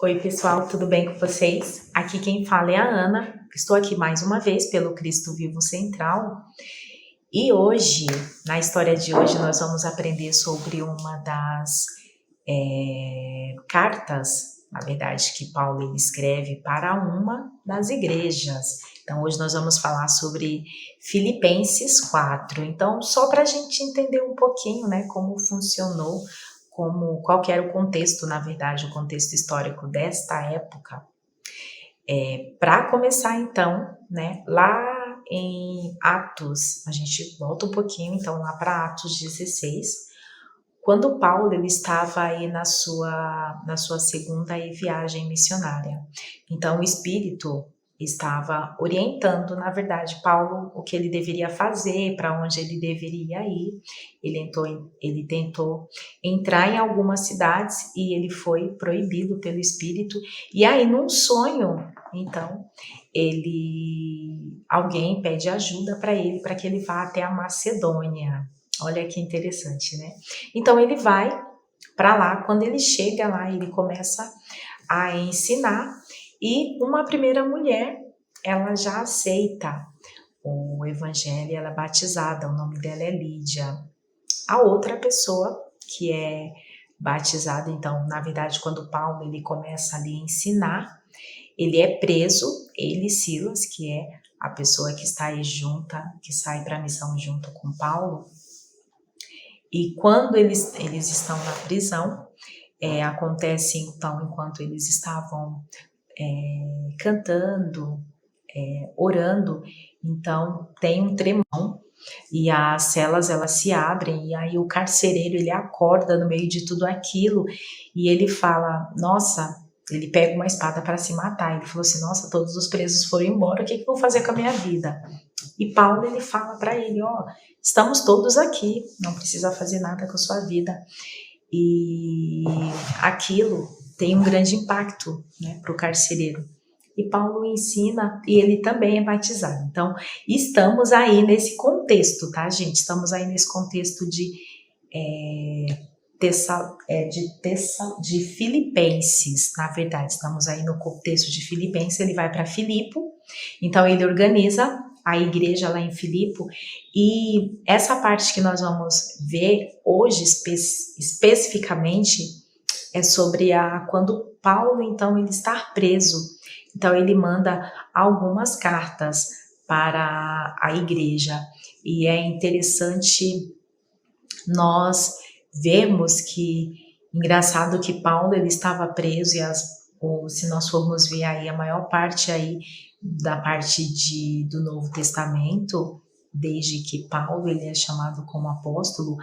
Oi, pessoal, tudo bem com vocês? Aqui quem fala é a Ana. Estou aqui mais uma vez pelo Cristo Vivo Central. E hoje, na história de hoje, nós vamos aprender sobre uma das cartas, na verdade, que Paulo ele escreve para uma das igrejas. Então, hoje nós vamos falar sobre Filipenses 4. Então, só para a gente entender um pouquinho, né, como funcionou, qual que era o contexto, na verdade, o contexto histórico desta época. Para começar, então, né, lá em Atos, a gente volta um pouquinho, então, lá para Atos 16, quando Paulo ele estava aí na sua segunda viagem missionária. Então, o Espírito estava orientando, na verdade, Paulo o que ele deveria fazer, para onde ele deveria ir. Ele tentou entrar em algumas cidades e ele foi proibido pelo Espírito. E aí, num sonho, então, alguém pede ajuda para ele, para que ele vá até a Macedônia. Olha que interessante, né? Então ele vai para lá, quando ele chega lá, ele começa a ensinar e uma primeira mulher, ela já aceita o evangelho, ela é batizada, o nome dela é Lídia. A outra pessoa que é batizada, então, na verdade, quando Paulo ele começa ali a ensinar, ele é preso, ele e Silas, que é a pessoa que está aí junta, que sai para a missão junto com Paulo. E quando eles estão na prisão, acontece então, enquanto eles estavam cantando, orando, então tem um tremão e as celas elas se abrem e aí o carcereiro ele acorda no meio de tudo aquilo e ele fala, nossa, ele pega uma espada para se matar. Ele falou assim, nossa, todos os presos foram embora, o que eu vou fazer com a minha vida? E Paulo ele fala para ele, ó, estamos todos aqui, não precisa fazer nada com a sua vida. E aquilo tem um grande impacto, né, para o carcereiro. E Paulo ensina e ele também é batizado. Então, estamos aí nesse contexto, tá, gente? Estamos aí nesse contexto de Filipenses, na verdade, estamos aí no contexto de Filipenses, ele vai para Filipo, então ele organiza a igreja lá em Filipo, e essa parte que nós vamos ver hoje especificamente é sobre quando Paulo, então, ele está preso, então ele manda algumas cartas para a igreja, e é interessante nós vemos que, engraçado que Paulo ele estava preso e se nós formos ver aí a maior parte aí da parte do Novo Testamento, desde que Paulo ele é chamado como apóstolo,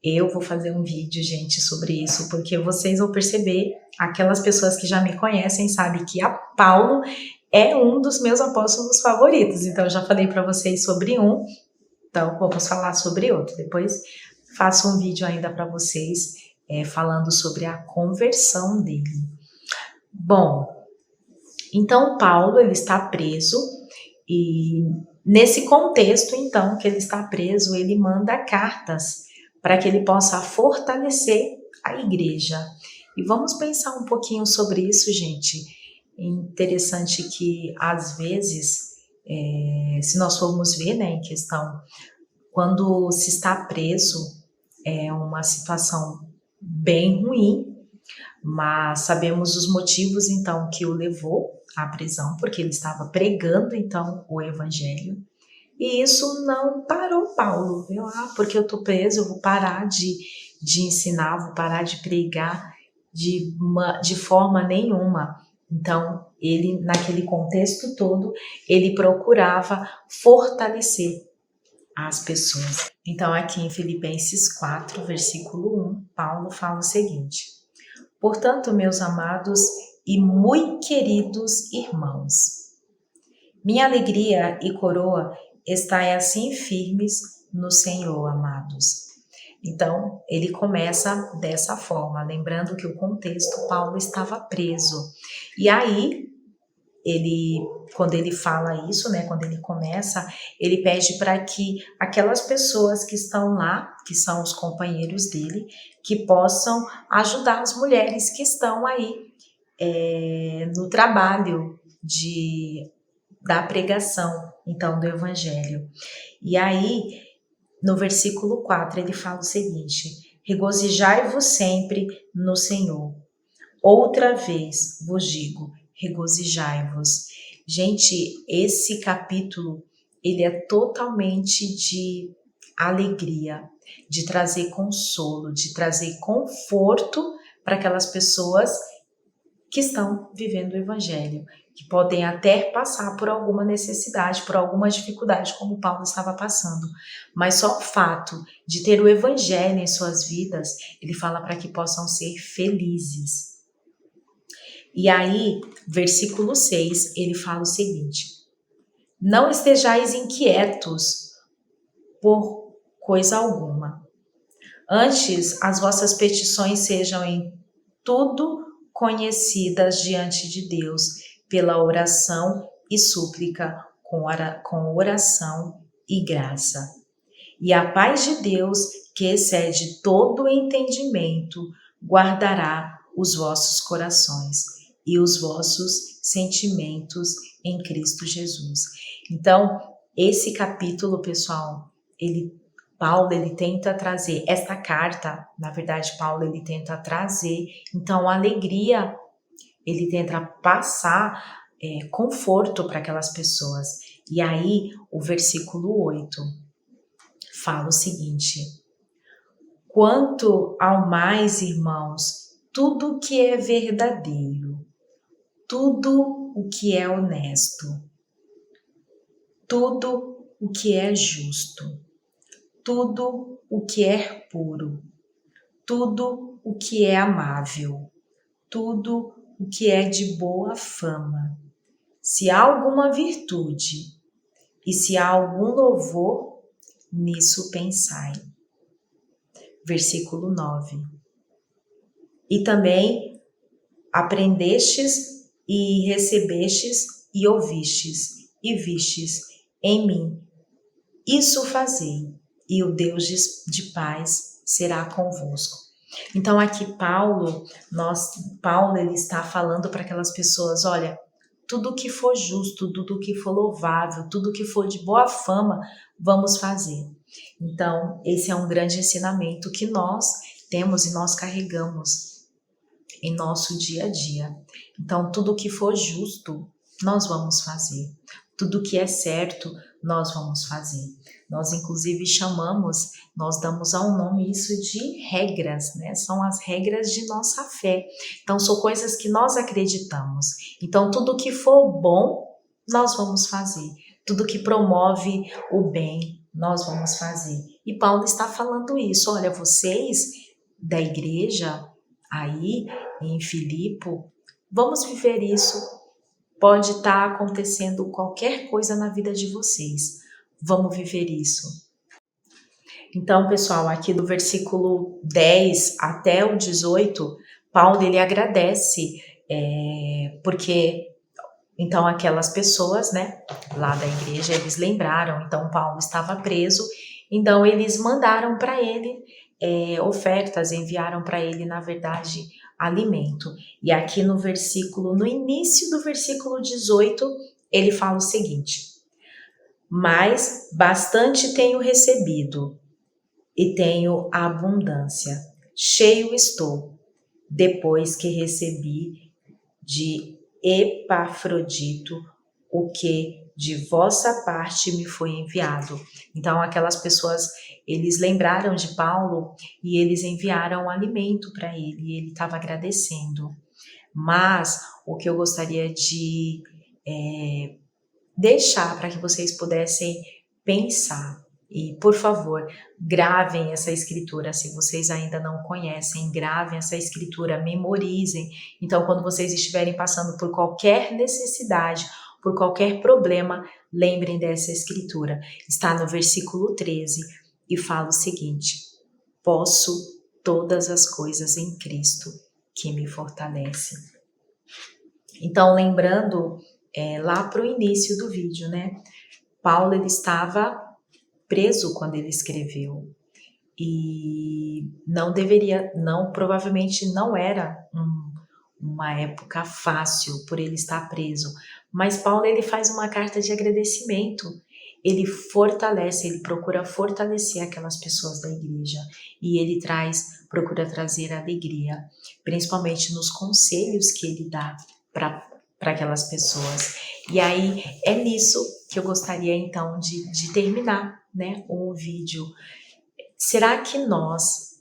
eu vou fazer um vídeo, gente, sobre isso, porque vocês vão perceber, aquelas pessoas que já me conhecem sabem que a Paulo é um dos meus apóstolos favoritos, então eu já falei para vocês sobre um, então vamos falar sobre outro, depois faço um vídeo ainda para vocês falando sobre a conversão dele. Bom, então Paulo ele está preso e nesse contexto então que ele está preso, ele manda cartas para que ele possa fortalecer a igreja. E vamos pensar um pouquinho sobre isso, gente. É interessante que às vezes, se nós formos ver, né, em questão, quando se está preso, é uma situação bem ruim, mas sabemos os motivos então que o levou à prisão, porque ele estava pregando então o evangelho. E isso não parou Paulo, viu? Porque eu estou preso, eu vou parar de ensinar, vou parar de pregar de forma nenhuma. Então, ele, naquele contexto todo, ele procurava fortalecer as pessoas. Então, aqui em Filipenses 4, versículo 1, Paulo fala o seguinte: portanto, meus amados e muito queridos irmãos, minha alegria e coroa estai assim firmes no Senhor, amados. Então, ele começa dessa forma, lembrando que o contexto, Paulo estava preso. E aí, quando ele fala isso, né, quando ele começa, ele pede para que aquelas pessoas que estão lá, que são os companheiros dele, que possam ajudar as mulheres que estão aí no trabalho da pregação, então, do Evangelho. E aí, no versículo 4, ele fala o seguinte: regozijai-vos sempre no Senhor. Outra vez vos digo, regozijai-vos. Gente, esse capítulo, ele é totalmente de alegria, de trazer consolo, de trazer conforto para aquelas pessoas que estão vivendo o Evangelho, que podem até passar por alguma necessidade, por alguma dificuldade, como Paulo estava passando. Mas só o fato de ter o Evangelho em suas vidas, ele fala para que possam ser felizes. E aí, versículo 6, ele fala o seguinte: não estejais inquietos por coisa alguma. Antes, as vossas petições sejam em tudo conhecidas diante de Deus, pela oração e súplica, com oração e graça. E a paz de Deus, que excede todo o entendimento, guardará os vossos corações e os vossos sentimentos em Cristo Jesus. Então, esse capítulo, pessoal, Paulo tenta trazer, esta carta, na verdade, Paulo ele tenta trazer, então, alegria, ele tenta passar conforto para aquelas pessoas. E aí, o versículo 8 fala o seguinte: quanto ao mais, irmãos, tudo o que é verdadeiro, tudo o que é honesto, tudo o que é justo, tudo o que é puro, tudo o que é amável, tudo o que é de boa fama, se há alguma virtude e se há algum louvor, nisso pensai. Versículo 9. E também aprendestes e recebestes e ouvistes e vistes em mim. Isso fazei, e o Deus de paz será convosco. Então aqui Paulo ele está falando para aquelas pessoas: olha, tudo que for justo, tudo que for louvável, tudo que for de boa fama, vamos fazer. Então esse é um grande ensinamento que nós temos e nós carregamos em nosso dia a dia. Então tudo que for justo, nós vamos fazer. Tudo que é certo, nós vamos fazer. Nós, inclusive, nós damos ao nome isso de regras, né? São as regras de nossa fé. Então, são coisas que nós acreditamos. Então, tudo que for bom, nós vamos fazer. Tudo que promove o bem, nós vamos fazer. E Paulo está falando isso. Olha, vocês da igreja aí em Filipo, vamos viver isso. Pode estar acontecendo qualquer coisa na vida de vocês. Vamos viver isso. Então, pessoal, aqui do versículo 10 até o 18, Paulo ele agradece, porque então aquelas pessoas, né, lá da igreja, eles lembraram, então Paulo estava preso, então eles mandaram para ele ofertas, enviaram para ele, na verdade, alimento. E aqui no início do versículo 18, ele fala o seguinte: mas bastante tenho recebido e tenho abundância, cheio estou, depois que recebi de Epafrodito o que de vossa parte me foi enviado. Então aquelas pessoas, eles lembraram de Paulo e eles enviaram um alimento para ele e ele estava agradecendo. Mas o que eu gostaria de deixar para que vocês pudessem pensar, e por favor, gravem essa escritura, se vocês ainda não conhecem, gravem essa escritura, memorizem. Então, quando vocês estiverem passando por qualquer necessidade, por qualquer problema, lembrem dessa escritura. Está no versículo 13 e fala o seguinte: posso todas as coisas em Cristo que me fortalece. Então, lembrando lá para o início do vídeo, né? Paulo ele estava preso quando ele escreveu e provavelmente não era uma época fácil por ele estar preso, mas Paulo ele faz uma carta de agradecimento. Ele fortalece, ele procura fortalecer aquelas pessoas da igreja e ele procura trazer alegria, principalmente nos conselhos que ele dá para aquelas pessoas. E aí é nisso que eu gostaria então de terminar, né, o vídeo. Será que nós,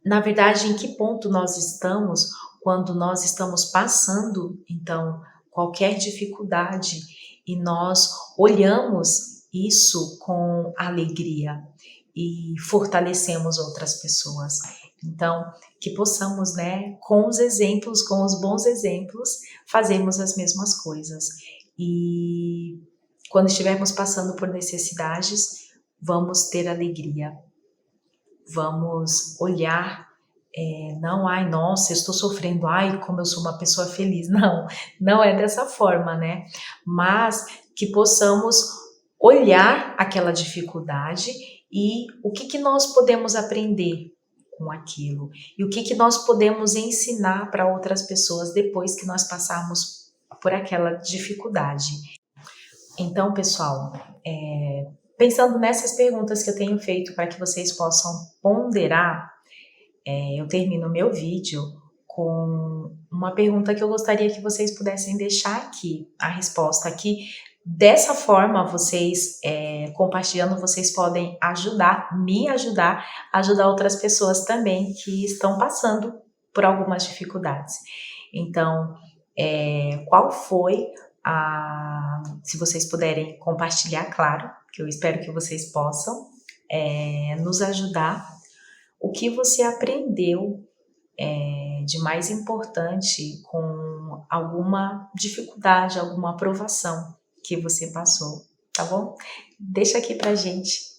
na verdade, em que ponto nós estamos quando nós estamos passando, então, qualquer dificuldade e nós olhamos isso com alegria e fortalecemos outras pessoas? Então, que possamos, né, com os exemplos, com os bons exemplos, fazermos as mesmas coisas. E quando estivermos passando por necessidades, vamos ter alegria. Vamos olhar, não, ai, nossa, eu estou sofrendo, ai, como eu sou uma pessoa feliz. Não, não é dessa forma, né? Mas que possamos olhar aquela dificuldade e o que nós podemos aprender com aquilo e o que nós podemos ensinar para outras pessoas depois que nós passarmos por aquela dificuldade. Então, pessoal, pensando nessas perguntas que eu tenho feito para que vocês possam ponderar, eu termino o meu vídeo com uma pergunta que eu gostaria que vocês pudessem deixar aqui, a resposta aqui. Dessa forma, vocês, compartilhando, vocês podem me ajudar, ajudar outras pessoas também que estão passando por algumas dificuldades. Então, qual foi se vocês puderem compartilhar, claro, que eu espero que vocês possam nos ajudar, o que você aprendeu de mais importante com alguma dificuldade, alguma provação que você passou, tá bom? Deixa aqui pra gente.